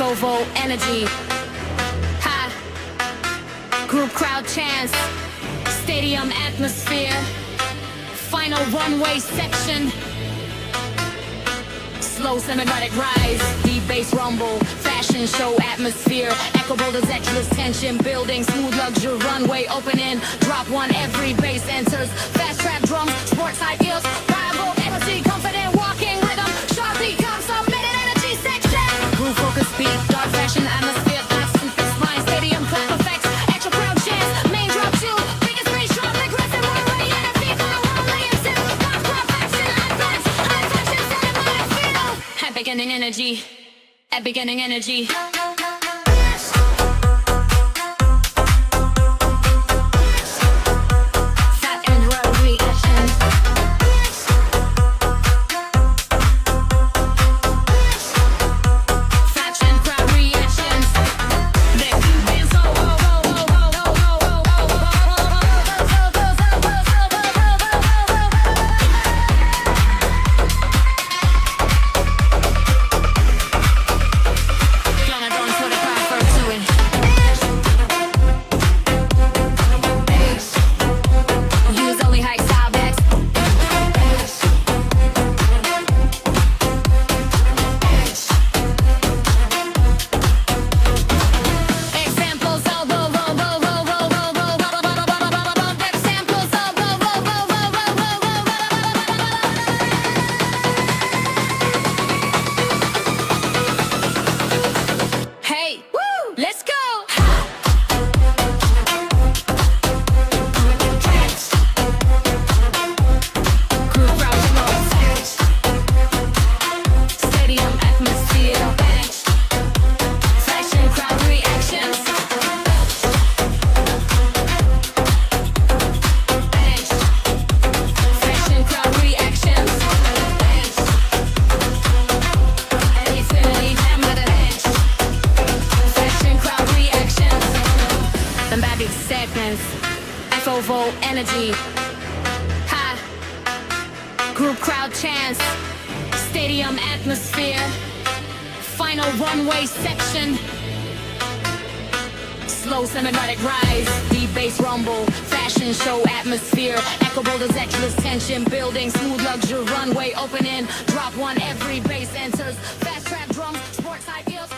FOVO energy. High group crowd chants, stadium atmosphere, final runway section. Slow cinematic rise, deep bass rumble, fashion show atmosphere, echoable dexterous tension building, smooth luxury runway opening, drop one every bass enters, fast trap drums, sports high heels, rival energy, confident walking rhythm, sharply comes some minute energy section. Groove focus beat, dark fashion atmosphere, thoughts and fixed mind, stadium clap effects, extra crowd chants, main drop two, biggest bass drop, aggressive runway energy, final runway into, pop crowd fashion, advance, high fashion cinematic feel. At beginning energy, at beginning energy. Segments, FOVO energy, high group crowd chants, stadium atmosphere, final runway section, slow cinematic rise, deep bass rumble, fashion show atmosphere, echoable dexterous tension building, smooth luxury runway opening, drop one every bass enters, fast trap drums, sports high heels.